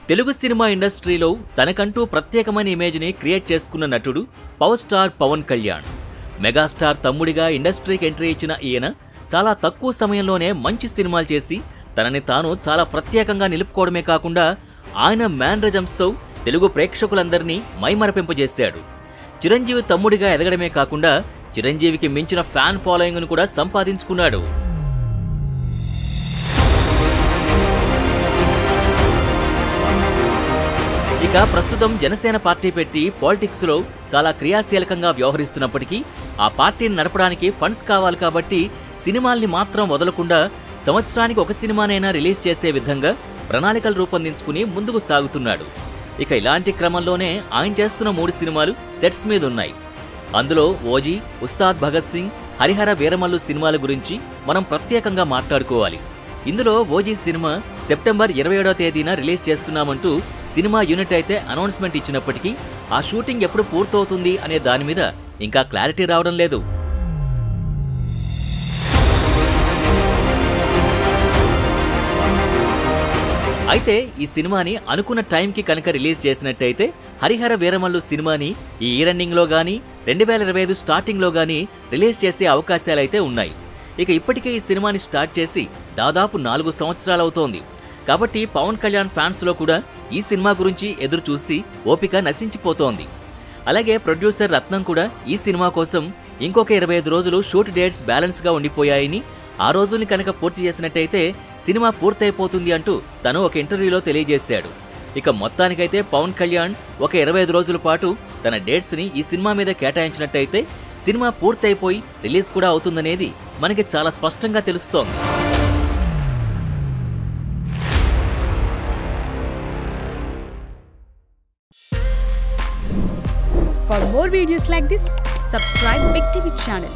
Telugu cinema ఇండస్ట్రీలో తనకంటూ ప్రత్యేకమైన ఇమేజ్ని క్రియేట్ చేసుకున్న నటుడు power star Pawan Kalyan. Megastar తమ్ముడిగా ఇండస్ట్రీకి ఎంట్రీ ఇచ్చిన ఈయన చాలా తక్కువ సమయంలోనే మంచి సినిమాలు చేసి తనని తాను చాలా ప్రత్యేకంగా నిలుపుకోవడమే కాకుండా ఆయన మ్యానరిజమ్స్తో తెలుగు ప్రేక్షకులందరినీ మైమరపింపజేశాడు. చిరంజీవి తమ్ముడిగా ఎదగడమే కాకుండా చిరంజీవికి మించిన ఫ్యాన్ ఫాలోయింగ్ను కూడా సంపాదించుకున్నాడు. ఇక ప్రస్తుతం జనసేన పార్టీ పెట్టి పాలిటిక్స్లో చాలా క్రియాశీలకంగా వ్యవహరిస్తున్నప్పటికీ ఆ పార్టీని నడపడానికి ఫండ్స్ కావాలి కాబట్టి సినిమాల్ని మాత్రం వదలకుండా సంవత్సరానికి ఒక సినిమానైనా రిలీజ్ చేసే విధంగా ప్రణాళికలు రూపొందించుకుని ముందుకు సాగుతున్నాడు. ఇక ఇలాంటి క్రమంలోనే ఆయన చేస్తున్న 3 సినిమాలు సెట్స్ మీద ఉన్నాయి. అందులో ఓజీ, ఉస్తాద్ భగత్ సింగ్, హరిహర వీరమల్లు సినిమాల గురించి మనం ప్రత్యేకంగా మాట్లాడుకోవాలి. ఇందులో ఓజీ సినిమా సెప్టెంబర్ 27వ తేదీన రిలీజ్ చేస్తున్నామంటూ సినిమా యూనిట్ అయితే అనౌన్స్మెంట్ ఇచ్చినప్పటికీ ఆ షూటింగ్ ఎప్పుడు పూర్తవుతుంది అనే దాని మీద ఇంకా క్లారిటీ రావడం లేదు. అయితే ఈ సినిమాని అనుకున్న టైంకి కనుక రిలీజ్ చేసినట్టయితే హరిహర వీరమల్లు సినిమాని ఈ రన్నింగ్లో గానీ 2025 స్టార్టింగ్లో గానీ రిలీజ్ చేసే అవకాశాలైతే ఉన్నాయి. ఇక ఇప్పటికే ఈ సినిమాని స్టార్ట్ చేసి దాదాపు 4 సంవత్సరాలవుతోంది. కాబట్టి పవన్ కళ్యాణ్ ఫ్యాన్స్లో కూడా ఈ సినిమా గురించి ఎదురు చూసి ఓపిక నశించిపోతోంది. అలాగే ప్రొడ్యూసర్ రత్నం కూడా ఈ సినిమా కోసం ఇంకొక 25 రోజులు షూట్ డేట్స్ బ్యాలెన్స్గా ఉండిపోయాయని, ఆ రోజుల్ని కనుక పూర్తి చేసినట్టయితే సినిమా పూర్తయిపోతుంది అంటూ తను ఒక ఇంటర్వ్యూలో తెలియజేశాడు. ఇక మొత్తానికైతే పవన్ కళ్యాణ్ ఒక 25 రోజుల పాటు తన డేట్స్ని ఈ సినిమా మీద కేటాయించినట్టయితే సినిమా పూర్తయిపోయి రిలీజ్ కూడా అవుతుందనేది మనకి చాలా స్పష్టంగా తెలుస్తోంది. For more videos like this, subscribe Big TV channel.